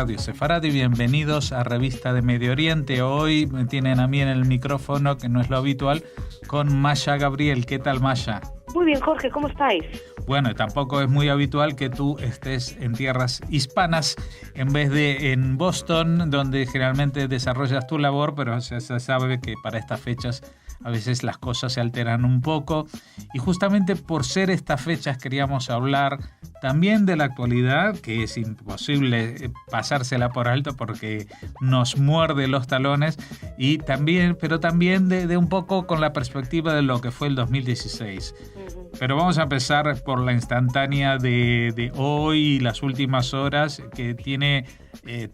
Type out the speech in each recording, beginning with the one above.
Radio Sefarad y bienvenidos a Revista de Medio Oriente. Hoy me tienen a mí en el micrófono, que no es lo habitual, con Maya Gabriel. ¿Qué tal, Maya? Muy bien, Jorge, ¿cómo estáis? Bueno, tampoco es muy habitual que tú estés en tierras hispanas en vez de en Boston, donde generalmente desarrollas tu labor, pero se sabe que para estas fechas a veces las cosas se alteran un poco. Y justamente por ser estas fechas queríamos hablar también de la actualidad, que es imposible pasársela por alto porque nos muerde los talones, y también, pero también de un poco con la perspectiva de lo que fue el 2016. Pero vamos a empezar por la instantánea de hoy y las últimas horas, que tiene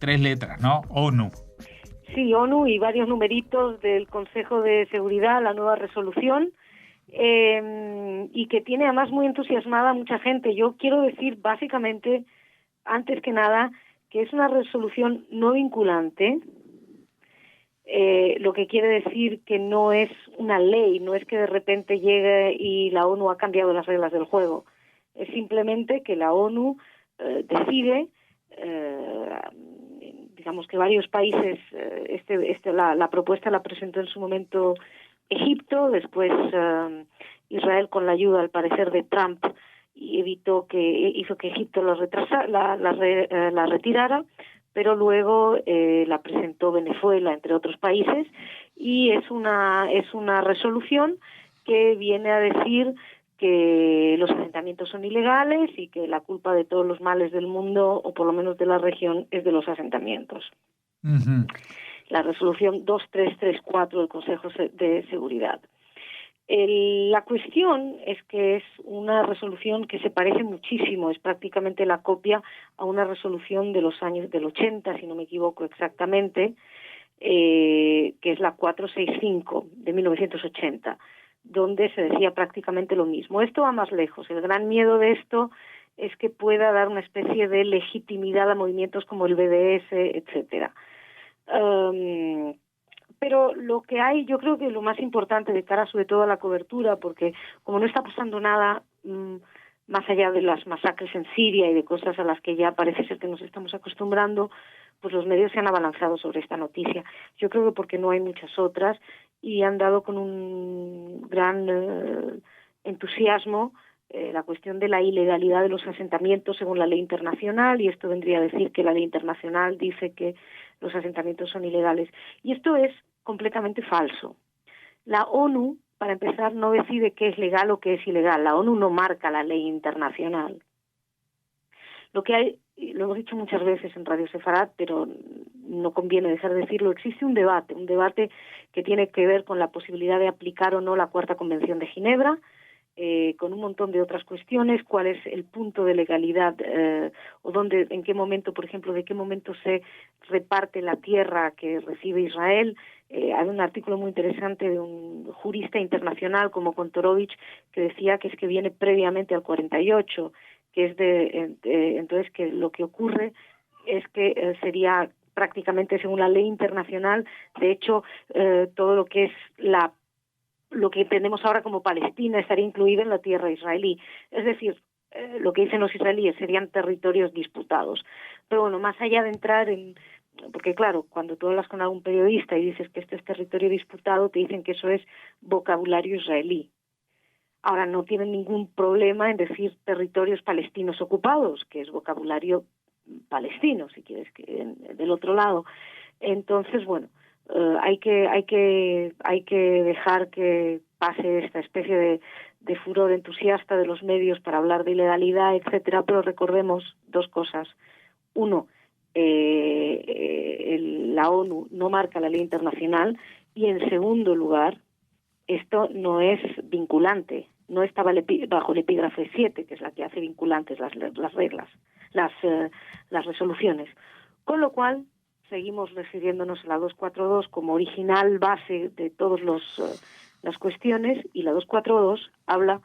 3 letras, ¿no? ONU. Sí, ONU y varios numeritos del Consejo de Seguridad, la nueva resolución, y que tiene además muy entusiasmada a mucha gente. Yo quiero decir básicamente, antes que nada, que es una resolución no vinculante, lo que quiere decir que no es una ley, no es que de repente llegue y la ONU ha cambiado las reglas del juego. Es simplemente que la ONU decide, digamos que varios países, la propuesta la presentó en su momento Egipto, después Israel, con la ayuda al parecer de Trump, y hizo que Egipto la retirara, pero luego la presentó Venezuela, entre otros países, y es una resolución que viene a decir que los asentamientos son ilegales y que la culpa de todos los males del mundo, o por lo menos de la región, es de los asentamientos. Uh-huh. La resolución 2334 del Consejo de Seguridad. La cuestión es que es una resolución que se parece muchísimo, es prácticamente la copia a una resolución de los años del 80, si no me equivoco exactamente, que es la 465 de 1980, donde se decía prácticamente lo mismo. Esto va más lejos. El gran miedo de esto es que pueda dar una especie de legitimidad a movimientos como el BDS, etcétera. Pero lo que hay, yo creo que lo más importante de cara sobre todo a la cobertura, porque como no está pasando nada más allá de las masacres en Siria y de cosas a las que ya parece ser que nos estamos acostumbrando, pues los medios se han abalanzado sobre esta noticia. Yo creo que porque no hay muchas otras, y han dado con un gran entusiasmo la cuestión de la ilegalidad de los asentamientos según la ley internacional, y esto vendría a decir que la ley internacional dice que los asentamientos son ilegales. Y esto es completamente falso. La ONU, para empezar, no decide qué es legal o qué es ilegal. La ONU no marca la ley internacional. Lo que hay, lo hemos dicho muchas veces en Radio Sefarad, pero no conviene dejar de decirlo, existe un debate que tiene que ver con la posibilidad de aplicar o no la Cuarta Convención de Ginebra, con un montón de otras cuestiones, cuál es el punto de legalidad, o dónde, en qué momento, por ejemplo, de qué momento se reparte la tierra que recibe Israel. Hay un artículo muy interesante de un jurista internacional como Kontorovich que decía que es que viene previamente al 48, que es entonces que lo que ocurre es que sería prácticamente según la ley internacional. De hecho, todo lo que es lo que entendemos ahora como Palestina estaría incluido en la tierra israelí. Es decir, lo que dicen los israelíes serían territorios disputados. Pero bueno, más allá de entrar en... Porque claro, cuando tú hablas con algún periodista y dices que este es territorio disputado, te dicen que eso es vocabulario israelí. Ahora, no tienen ningún problema en decir territorios palestinos ocupados, que es vocabulario palestino, si quieres, que del otro lado. Entonces, bueno, hay que dejar que pase esta especie de furor entusiasta de los medios para hablar de ilegalidad, etcétera, pero recordemos dos cosas. Uno, la ONU no marca la ley internacional, y en segundo lugar, esto no es vinculante, no está bajo el epígrafe 7, que es la que hace vinculantes las reglas, las resoluciones. Con lo cual, seguimos refiriéndonos a la 242 como original base de todas las cuestiones, y la 242 habla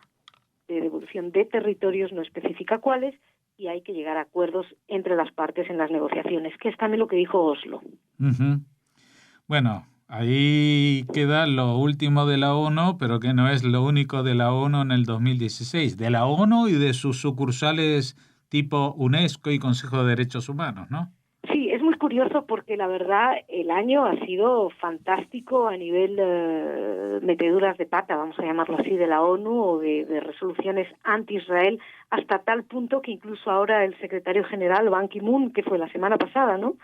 de devolución de territorios, no especifica cuáles, y hay que llegar a acuerdos entre las partes en las negociaciones, que es también lo que dijo Oslo. Uh-huh. Bueno, ahí queda lo último de la ONU, pero que no es lo único de la ONU en el 2016, de la ONU y de sus sucursales tipo UNESCO y Consejo de Derechos Humanos, ¿no? Sí, es muy curioso porque la verdad el año ha sido fantástico a nivel meteduras de pata, vamos a llamarlo así, de la ONU o de resoluciones anti-Israel, hasta tal punto que incluso ahora el secretario general Ban Ki-moon, que fue la semana pasada, ¿no?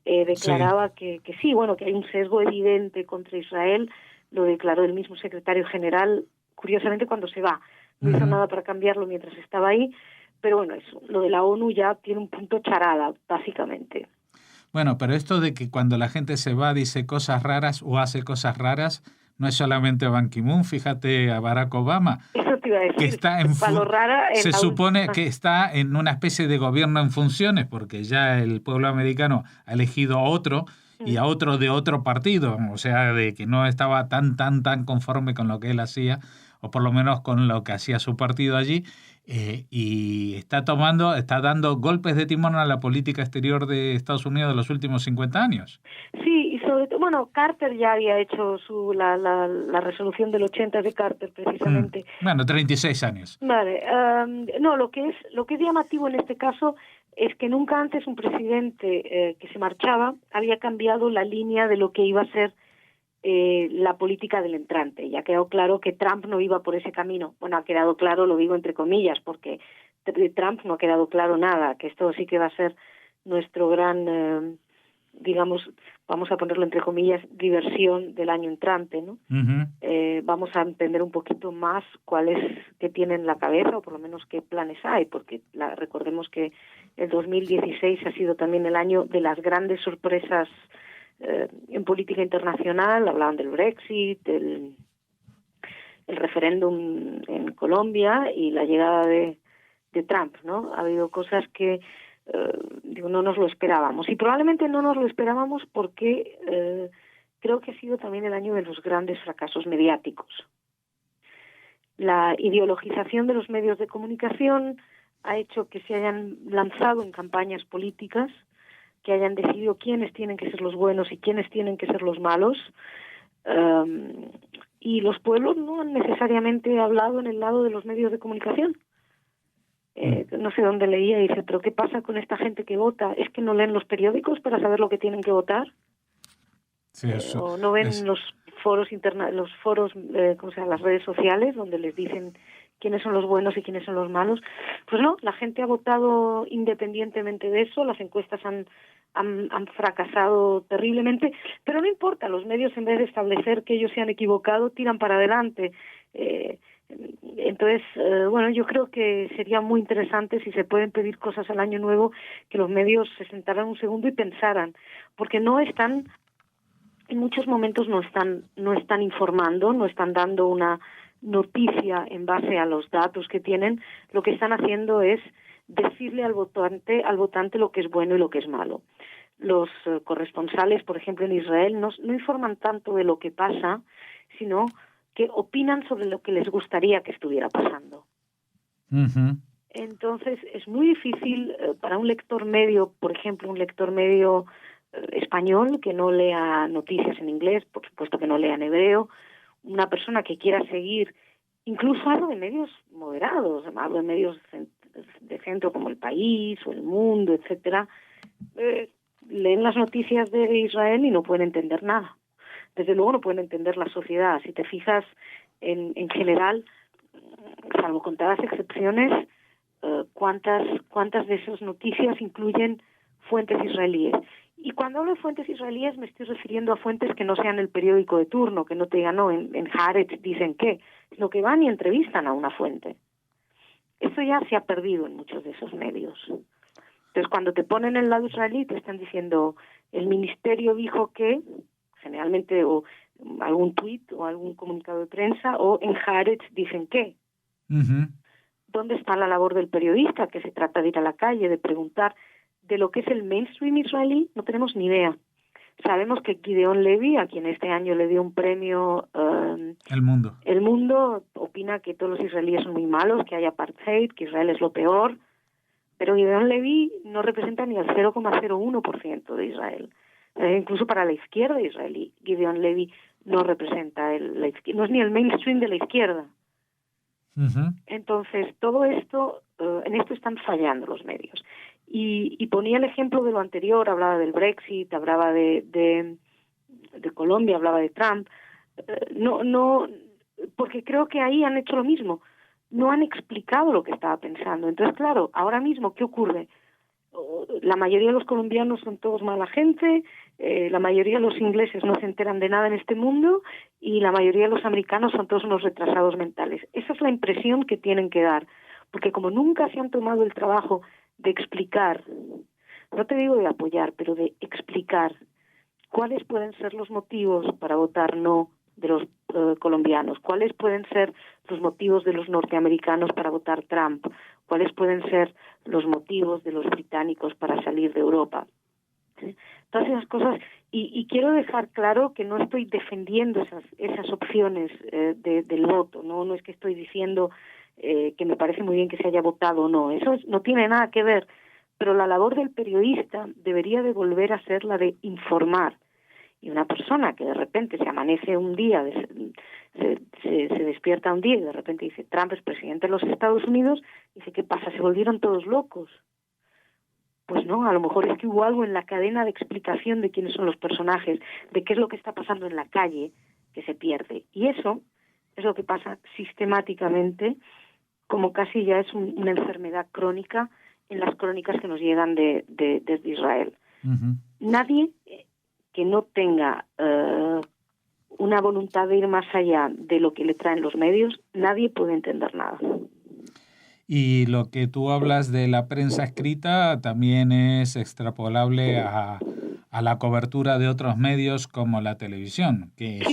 Declaraba que sí, bueno, que hay un sesgo evidente contra Israel, lo declaró el mismo secretario general, curiosamente cuando se va. No hizo nada para cambiarlo mientras estaba ahí, pero bueno, eso, lo de la ONU ya tiene un punto charada, básicamente. Bueno, pero esto de que cuando la gente se va dice cosas raras o hace cosas raras, no es solamente Ban Ki-moon, fíjate a Barack Obama, Eso te iba a que decir, está para lo rara en se la supone última. que está en una especie de gobierno en funciones, porque ya el pueblo americano ha elegido a otro y a otro de otro partido, o sea, de que no estaba tan conforme con lo que él hacía, o por lo menos con lo que hacía su partido allí, y está dando golpes de timón a la política exterior de Estados Unidos de los últimos 50 años. Sí, y sobre todo, bueno, Carter ya había hecho la resolución del 80 de Carter, precisamente. Bueno, 36 años. Vale, no, lo que es llamativo en este caso es que nunca antes un presidente que se marchaba había cambiado la línea de lo que iba a ser la política del entrante. Ya ha quedado claro que Trump no iba por ese camino. Bueno, ha quedado claro, lo digo entre comillas, porque de Trump no ha quedado claro nada, que esto sí que va a ser nuestro gran, digamos, vamos a ponerlo entre comillas, diversión del año entrante, ¿no? Vamos a entender un poquito más qué tienen en la cabeza, o por lo menos qué planes hay, porque recordemos que el 2016 ha sido también el año de las grandes sorpresas en política internacional. Hablaban del Brexit, el referéndum en Colombia y la llegada de Trump, ¿no? Ha habido cosas que no nos lo esperábamos, y probablemente no nos lo esperábamos porque creo que ha sido también el año de los grandes fracasos mediáticos. La ideologización de los medios de comunicación ha hecho que se hayan lanzado en campañas políticas, que hayan decidido quiénes tienen que ser los buenos y quiénes tienen que ser los malos, y los pueblos no han necesariamente hablado en el lado de los medios de comunicación. No sé dónde leía y dice, pero ¿qué pasa con esta gente que vota? ¿Es que no leen los periódicos para saber lo que tienen que votar? Sí, eso ¿O no ven los foros ¿cómo se llama? Las redes sociales donde les dicen quiénes son los buenos y quiénes son los malos? Pues no, la gente ha votado independientemente de eso. Las encuestas han fracasado terriblemente, pero no importa, los medios, en vez de establecer que ellos se han equivocado, tiran para adelante. Entonces, bueno, yo creo que sería muy interesante, si se pueden pedir cosas al año nuevo, que los medios se sentaran un segundo y pensaran, porque en muchos momentos no están informando, no están dando una noticia en base a los datos que tienen. Lo que están haciendo es decirle al votante lo que es bueno y lo que es malo. Los corresponsales, por ejemplo, en Israel, no informan tanto de lo que pasa, sino que opinan sobre lo que les gustaría que estuviera pasando. Entonces, es muy difícil para un lector medio, por ejemplo, un lector medio español que no lea noticias en inglés, por supuesto que no lea en hebreo, una persona que quiera seguir, incluso hablo de medios moderados, hablo de medios de centro como El País o El Mundo, etcétera, leen las noticias de Israel y no pueden entender nada. Desde luego no pueden entender la sociedad. Si te fijas, en general, salvo contadas excepciones, cuántas de esas noticias incluyen fuentes israelíes. Y cuando hablo de fuentes israelíes me estoy refiriendo a fuentes que no sean el periódico de turno, que no te digan, no, en Haaretz dicen qué, sino que van y entrevistan a una fuente. Eso ya se ha perdido en muchos de esos medios. Entonces, cuando te ponen el lado israelí, te están diciendo, el ministerio dijo que, generalmente, o algún tuit o algún comunicado de prensa, o en Haaretz dicen qué. ¿Dónde está la labor del periodista? Que se trata de ir a la calle, de preguntar. De lo que es el mainstream israelí, no tenemos ni idea. Sabemos que Gideon Levy, a quien este año le dio un premio El Mundo, opina que todos los israelíes son muy malos, que hay apartheid, que Israel es lo peor, pero Gideon Levy no representa ni el 0,01% de Israel. Incluso para la izquierda israelí, Gideon Levy no representa no es ni el mainstream de la izquierda. Entonces, todo esto, en esto están fallando los medios. y ponía el ejemplo de lo anterior, hablaba del Brexit, hablaba de Colombia, hablaba de Trump. No, porque creo que ahí han hecho lo mismo. No han explicado lo que estaba pensando. Entonces, claro, ahora mismo, ¿qué ocurre? La mayoría de los colombianos son todos mala gente, la mayoría de los ingleses no se enteran de nada en este mundo y la mayoría de los americanos son todos unos retrasados mentales. Esa es la impresión que tienen que dar, porque como nunca se han tomado el trabajo de explicar, no te digo de apoyar, pero de explicar cuáles pueden ser los motivos para votar no de los colombianos, cuáles pueden ser los motivos de los norteamericanos para votar Trump, cuáles pueden ser los motivos de los británicos para salir de Europa. ¿Sí? Todas esas cosas, y quiero dejar claro que no estoy defendiendo esas opciones del voto, no es que estoy diciendo que me parece muy bien que se haya votado o no, eso no tiene nada que ver, pero la labor del periodista debería de volver a ser la de informar. Y una persona que de repente se amanece un día, se despierta un día y de repente dice Trump es presidente de los Estados Unidos, dice ¿qué pasa? ¿Se volvieron todos locos? Pues no, a lo mejor es que hubo algo en la cadena de explicación de quiénes son los personajes, de qué es lo que está pasando en la calle que se pierde. Y eso es lo que pasa sistemáticamente, como casi ya es una enfermedad crónica en las crónicas que nos llegan desde Israel. Uh-huh. Nadie que no tenga una voluntad de ir más allá de lo que le traen los medios, nadie puede entender nada. Y lo que tú hablas de la prensa escrita también es extrapolable a la cobertura de otros medios como la televisión, que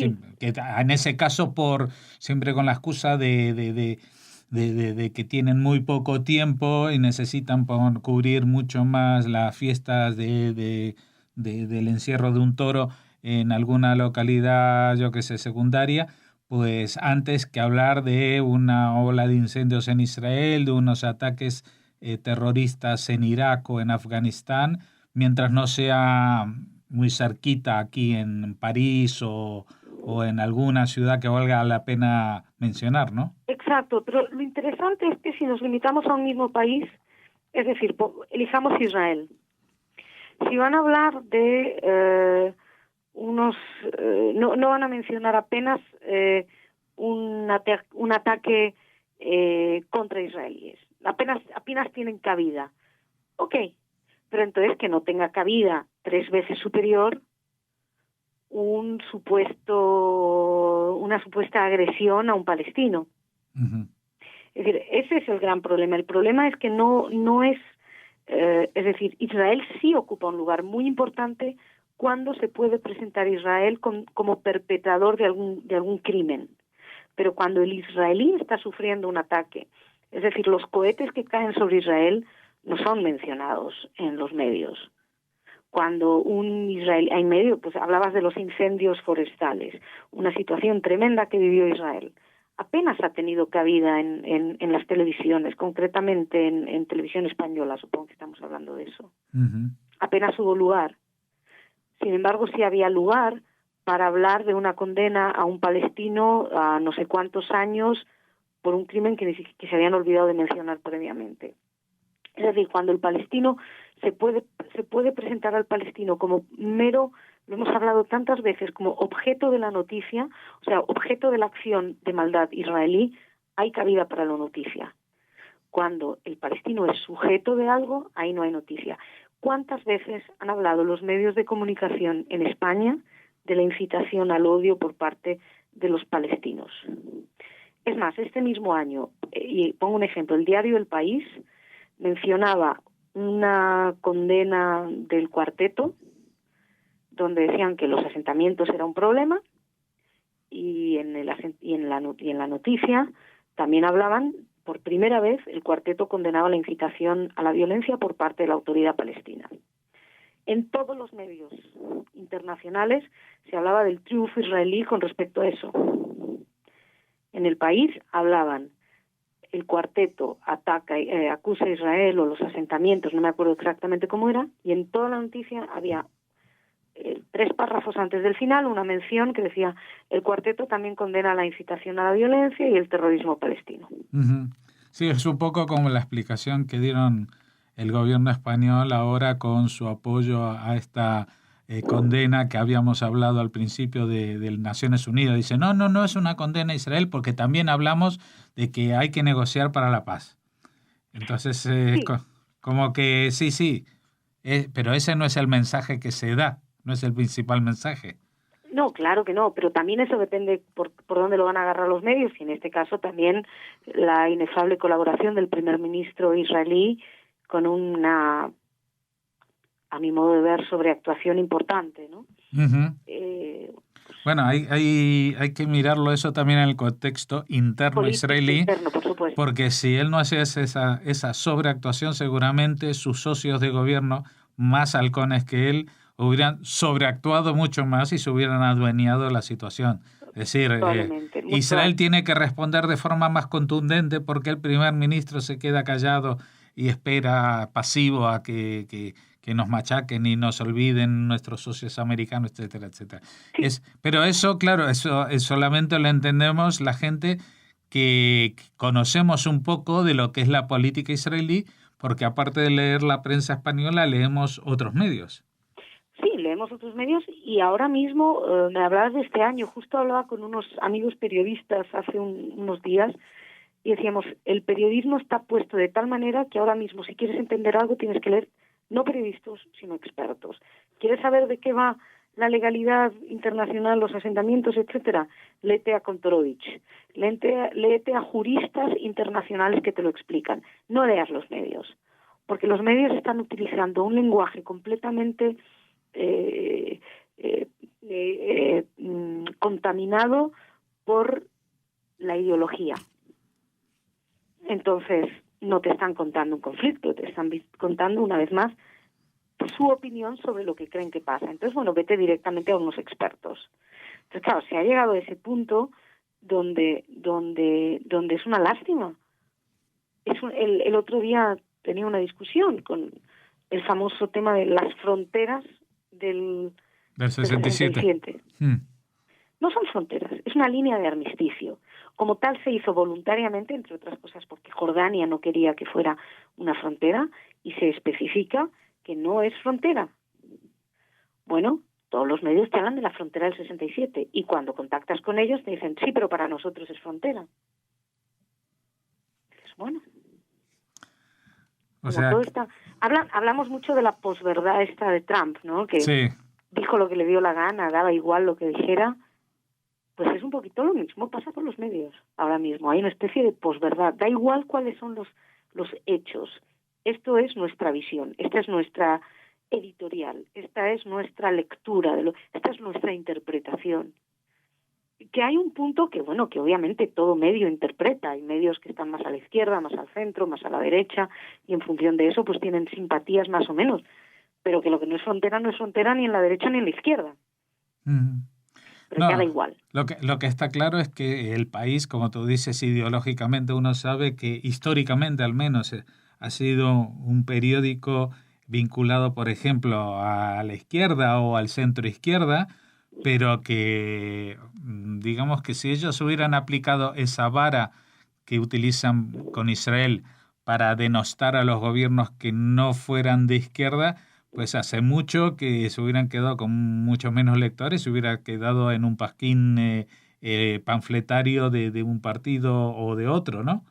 en ese caso siempre con la excusa de que tienen muy poco tiempo y necesitan cubrir mucho más las fiestas del encierro de un toro en alguna localidad, yo que sé, secundaria, pues antes que hablar de una ola de incendios en Israel, de unos ataques terroristas en Irak o en Afganistán, mientras no sea muy cerquita aquí en París o en alguna ciudad que valga la pena mencionar, ¿no? Exacto, pero lo interesante es que si nos limitamos a un mismo país, es decir, elijamos Israel. Si van a hablar de no van a mencionar apenas un ataque contra israelíes. Apenas tienen cabida. Ok, pero entonces que no tenga cabida 3 veces superior una supuesta agresión a un palestino. Uh-huh. Es decir, ese es el gran problema. El problema es que no es, es decir, Israel sí ocupa un lugar muy importante cuando se puede presentar a Israel como perpetrador de algún crimen. Pero cuando el israelí está sufriendo un ataque, es decir, los cohetes que caen sobre Israel no son mencionados en los medios. Cuando un israelí, en medio, pues hablabas de los incendios forestales, una situación tremenda que vivió Israel. Apenas ha tenido cabida en las televisiones, concretamente en televisión española, supongo que estamos hablando de eso. Uh-huh. Apenas hubo lugar. Sin embargo, sí había lugar para hablar de una condena a un palestino a no sé cuántos años por un crimen que se habían olvidado de mencionar previamente. Es decir, cuando el palestino se puede presentar al palestino como mero, lo hemos hablado tantas veces, como objeto de la noticia, o sea, objeto de la acción de maldad israelí, hay cabida para la noticia. Cuando el palestino es sujeto de algo, ahí no hay noticia. ¿Cuántas veces han hablado los medios de comunicación en España de la incitación al odio por parte de los palestinos? Es más, este mismo año, y pongo un ejemplo, el diario El País mencionaba una condena del cuarteto donde decían que los asentamientos era un problema y en la noticia también hablaban, por primera vez el cuarteto condenaba la incitación a la violencia por parte de la autoridad palestina. En todos los medios internacionales se hablaba del triunfo israelí con respecto a eso. En El País hablaban el cuarteto acusa a Israel o los asentamientos, no me acuerdo exactamente cómo era, y en toda la noticia había 3 párrafos antes del final una mención que decía el cuarteto también condena la incitación a la violencia y el terrorismo palestino. Uh-huh. Sí, es un poco como la explicación que dieron el gobierno español ahora con su apoyo a esta condena que habíamos hablado al principio de Naciones Unidas. Dice, no es una condena a Israel porque también hablamos de que hay que negociar para la paz. Entonces, Sí, como que sí, pero ese no es el mensaje que se da, no es el principal mensaje. no, claro que no, pero también eso depende por dónde lo van a agarrar los medios, y en este caso también la inefable colaboración del primer ministro israelí con una, a mi modo de ver, sobreactuación importante, ¿no? Ujú. Eh, Bueno, hay que mirarlo eso también en el contexto interno Político israelí, interno, por supuesto. porque si él no hacía esa sobreactuación, seguramente sus socios de gobierno, más halcones que él, hubieran sobreactuado mucho más y se hubieran adueñado de la situación. Es decir, Probablemente, muy Israel probable. tiene que responder de forma más contundente porque el primer ministro se queda callado y espera pasivo a que nos machaquen y nos olviden nuestros socios americanos, etcétera, etcétera. Sí, Pero eso, claro, eso solamente lo entendemos la gente que conocemos un poco de lo que es la política israelí, porque aparte de leer la prensa española, leemos otros medios. sí, leemos otros medios y ahora mismo me hablabas de este año. Justo hablaba con unos amigos periodistas hace unos días y decíamos, el periodismo está puesto de tal manera que ahora mismo si quieres entender algo tienes que leer no periodistas, sino expertos. ¿Quieres saber de qué va la legalidad internacional, los asentamientos, etcétera? Léete a Kontorovich, léete a juristas internacionales que te lo explican. No leas los medios, porque los medios están utilizando un lenguaje completamente contaminado por la ideología. Entonces, no te están contando un conflicto, te están contando una vez más su opinión sobre lo que creen que pasa. Entonces, bueno, vete directamente a unos expertos. Entonces, claro, se ha llegado a ese punto donde es una lástima. El otro día tenía una discusión con el famoso tema de las fronteras del 67. 67. No son fronteras, es una línea de armisticio. Como tal se hizo voluntariamente, entre otras cosas porque Jordania no quería que fuera una frontera, y se especifica que no es frontera. Bueno, todos los medios te hablan de la frontera del 67 y cuando contactas con ellos te dicen, sí, pero para nosotros es frontera. Dices, bueno, O como sea, todo está... Hablamos mucho de la posverdad esta de Trump, ¿no? Que sí. dijo lo que le dio la gana, daba igual lo que dijera. Pues es un poquito lo mismo, pasa por los medios ahora mismo. Hay una especie de posverdad. Da igual cuáles son los hechos. Esto es nuestra visión, esta es nuestra editorial, esta es nuestra lectura, esta es nuestra interpretación. Que hay un punto que, bueno, que obviamente todo medio interpreta. Hay medios que están más a la izquierda, más al centro, más a la derecha, y en función de eso pues tienen simpatías más o menos. Pero que lo que no es frontera ni en la derecha ni en la izquierda. Pero ya da No, igual. lo que está claro es que el país, como tú dices, ideológicamente uno sabe que históricamente al menos ha sido un periódico vinculado, por ejemplo, a la izquierda o al centro izquierda, pero que digamos que si ellos hubieran aplicado esa vara que utilizan con Israel para denostar a los gobiernos que no fueran de izquierda, pues hace mucho que se hubieran quedado con muchos menos lectores, se hubiera quedado en un pasquín panfletario de un partido o de otro, ¿no?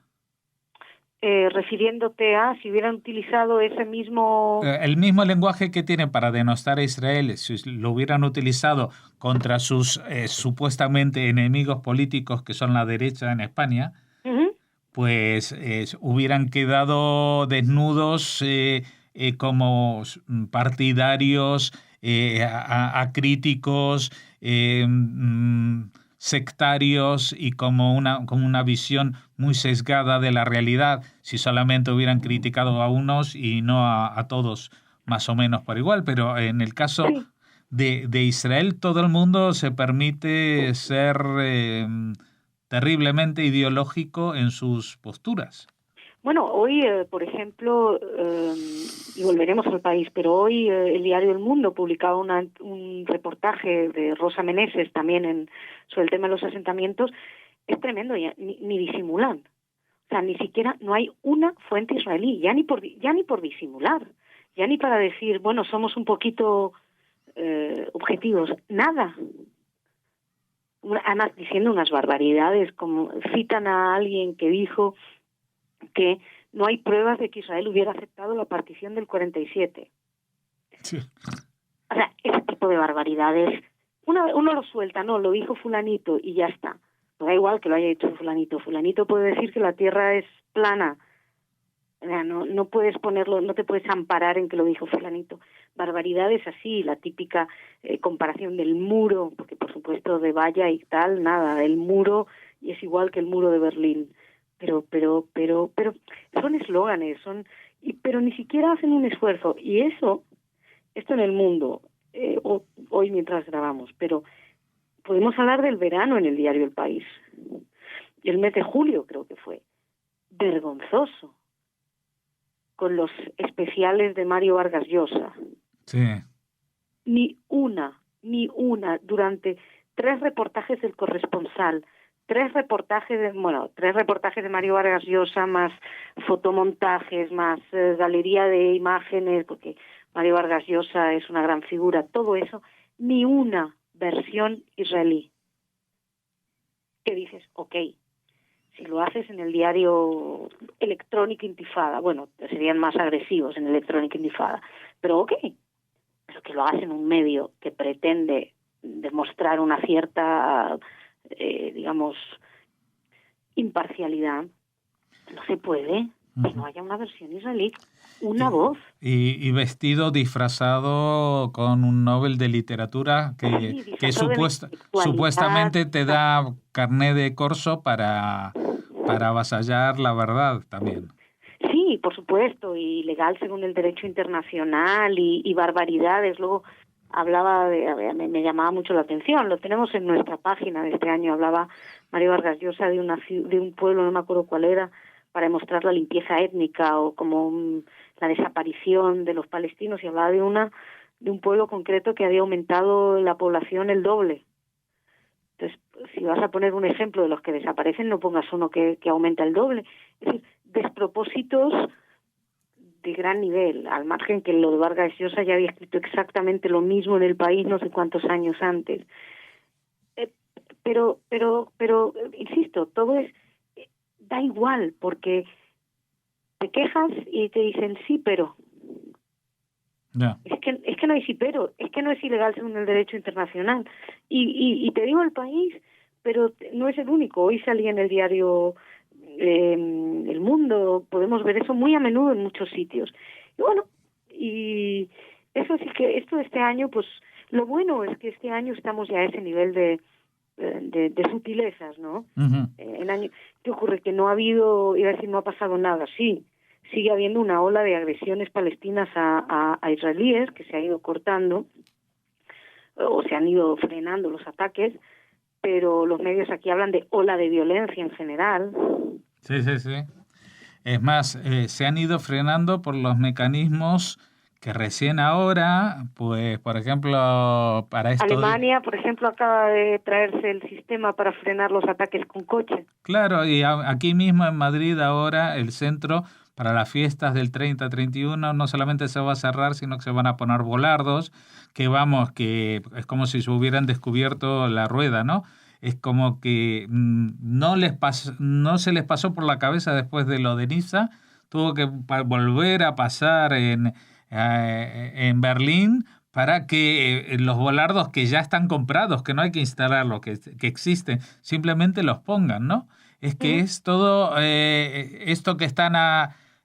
Refiriéndote a si hubieran utilizado ese mismo... El mismo lenguaje que tienen para denostar a Israel, si lo hubieran utilizado contra sus supuestamente enemigos políticos que son la derecha en España, Uh-huh. pues hubieran quedado desnudos como partidarios, acríticos, sectarios y como una visión muy sesgada de la realidad, si solamente hubieran criticado a unos y no a todos más o menos por igual. Pero en el caso Sí. de Israel, todo el mundo se permite ser terriblemente ideológico en sus posturas. Bueno, hoy, por ejemplo, y volveremos al país, pero hoy el diario El Mundo publicaba un reportaje de Rosa Meneses también sobre el tema de los asentamientos. Es tremendo, ya, ni disimulan. O sea, ni siquiera, no hay una fuente israelí, ya ni por disimular, ya ni para decir, bueno, somos un poquito objetivos, nada. Además, diciendo unas barbaridades, como citan a alguien que dijo que no hay pruebas de que Israel hubiera aceptado la partición del 47. Sí. O sea, ese tipo de barbaridades, uno lo suelta, no, lo dijo fulanito y ya está. No da igual que lo haya dicho fulanito. Fulanito puede decir que la Tierra es plana. O sea, no puedes ponerlo, no te puedes amparar en que lo dijo fulanito. Barbaridades así, la típica comparación del muro, porque por supuesto de valla y tal, nada, el muro y es igual que el muro de Berlín. Pero son eslóganes, pero ni siquiera hacen un esfuerzo. Y esto en el mundo, hoy mientras grabamos, pero podemos hablar del verano en el diario El País. El mes de julio creo que fue. Vergonzoso. Con los especiales de Mario Vargas Llosa. Sí. Ni una, durante 3 reportajes del Corresponsal, 3 reportajes de Mario Vargas Llosa, más fotomontajes, más galería de imágenes, porque Mario Vargas Llosa es una gran figura, todo eso, ni una versión israelí. ¿Qué dices? Ok, si lo haces en el diario Electronic Intifada, bueno, serían más agresivos en Electronic Intifada, pero ok, pero que lo hagas en un medio que pretende demostrar una cierta, digamos, imparcialidad, no se puede que no haya una versión israelí, una voz. Y vestido, disfrazado con un Nobel de literatura que supuestamente te da carné de corso para avasallar la verdad también. Sí, por supuesto, y legal según el derecho internacional y barbaridades. Luego hablaba me llamaba mucho la atención, lo tenemos en nuestra página de este año, hablaba Mario Vargas Llosa de un pueblo, no me acuerdo cuál era, para demostrar la limpieza étnica o como la desaparición de los palestinos, y hablaba de un pueblo concreto que había aumentado la población el doble. Entonces, si vas a poner un ejemplo de los que desaparecen, no pongas uno que aumenta el doble. Es decir, despropósitos de gran nivel, al margen que lo de Vargas Llosa ya había escrito exactamente lo mismo en El País no sé cuántos años antes. Pero insisto, todo da igual, porque te quejas y te dicen sí, pero... Yeah. Es que no hay sí, pero es que no es ilegal según el derecho internacional. Y te digo El País, pero no es el único. Hoy salía en el diario El Mundo, podemos ver eso muy a menudo en muchos sitios. Y bueno, y eso sí que esto de este año, pues lo bueno es que este año estamos ya a ese nivel de sutilezas, ¿no? Uh-huh. ¿Qué ocurre? Que no ha habido, iba a decir, no ha pasado nada, sí. Sigue habiendo una ola de agresiones palestinas a israelíes que se ha ido cortando o se han ido frenando los ataques, pero los medios aquí hablan de ola de violencia en general. Sí. Es más, se han ido frenando por los mecanismos que recién ahora, pues, por ejemplo, para esto... Alemania, por ejemplo, acaba de traerse el sistema para frenar los ataques con coche. Claro, y aquí mismo en Madrid ahora el centro para las fiestas del 30-31 no solamente se va a cerrar, sino que se van a poner volardos, que es como si se hubieran descubierto la rueda, ¿no? Es como que no se les pasó por la cabeza después de lo de Niza, tuvo que volver a pasar en Berlín para que los volardos que ya están comprados, que no hay que instalarlos, que existen, simplemente los pongan, ¿no? Es que es todo esto que están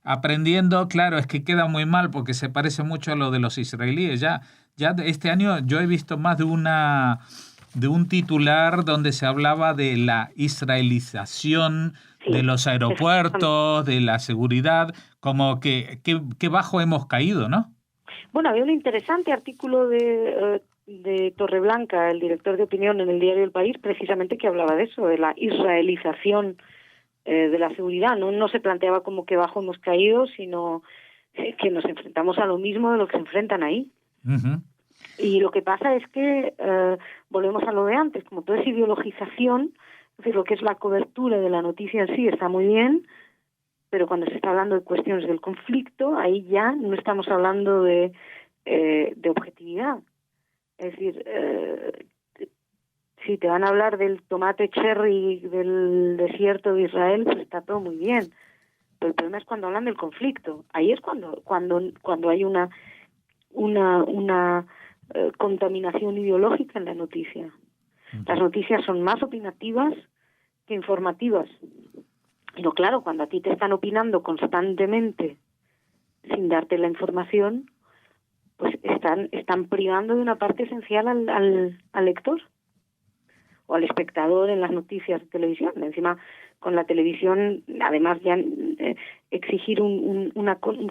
aprendiendo, claro, es que queda muy mal porque se parece mucho a lo de los israelíes. Ya este año yo he visto más de un titular donde se hablaba de la israelización de los aeropuertos, de la seguridad, como que bajo hemos caído, ¿no? Bueno, había un interesante artículo de Torreblanca, el director de opinión en el diario El País, precisamente que hablaba de eso, de la israelización de la seguridad. No se planteaba como que bajo hemos caído, sino que nos enfrentamos a lo mismo de lo que se enfrentan ahí. Uh-huh. Y lo que pasa es que volvemos a lo de antes, como toda esa ideologización, es decir, lo que es la cobertura de la noticia en sí está muy bien, pero cuando se está hablando de cuestiones del conflicto, ahí ya no estamos hablando de objetividad. Es decir, si te van a hablar del tomate cherry del desierto de Israel, pues está todo muy bien. Pero el problema es cuando hablan del conflicto. Ahí es cuando hay una contaminación ideológica en la noticia. Las noticias son más opinativas que informativas. Pero claro, cuando a ti te están opinando constantemente sin darte la información, pues están privando de una parte esencial al lector o al espectador en las noticias de televisión. Encima, con la televisión, además ya exigir un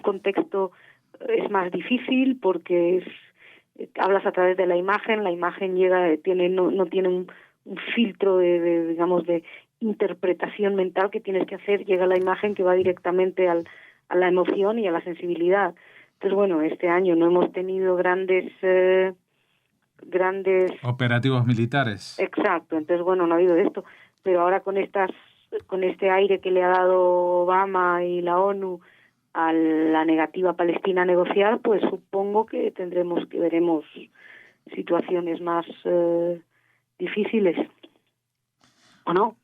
contexto es más difícil porque hablas a través de la imagen llega, no tiene un filtro de interpretación mental que tienes que hacer, llega la imagen que va directamente a la emoción y a la sensibilidad. Entonces, bueno, este año no hemos tenido grandes operativos militares. Exacto, entonces bueno, no ha habido esto, pero ahora con este aire que le ha dado Obama y la ONU a la negativa palestina a negociar, pues supongo que veremos situaciones más difíciles, ¿o no?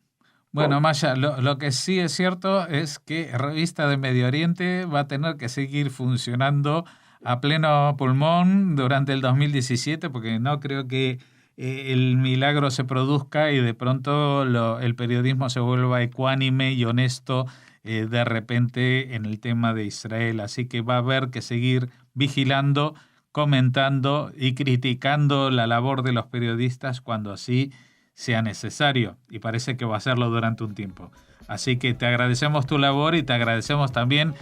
Bueno, Maya, lo que sí es cierto es que Revista de Medio Oriente va a tener que seguir funcionando a pleno pulmón durante el 2017, porque no creo que el milagro se produzca y de pronto el periodismo se vuelva ecuánime y honesto de repente en el tema de Israel. Así que va a haber que seguir vigilando, comentando y criticando la labor de los periodistas cuando así sea necesario, y parece que va a hacerlo durante un tiempo. Así que te agradecemos tu labor y te agradecemos también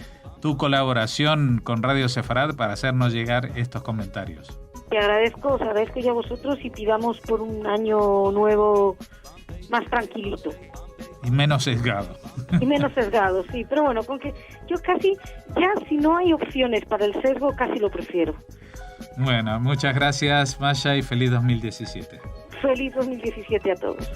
tu colaboración con Radio Sefarad para hacernos llegar estos comentarios. Os agradezco ya a vosotros y pidamos por un año nuevo más tranquilito. Y menos sesgado. Y menos sesgado, sí. Pero bueno, con que yo casi, ya si no hay opciones para el sesgo, casi lo prefiero. Bueno, muchas gracias, Maya, y feliz 2017. Feliz 2017 a todos.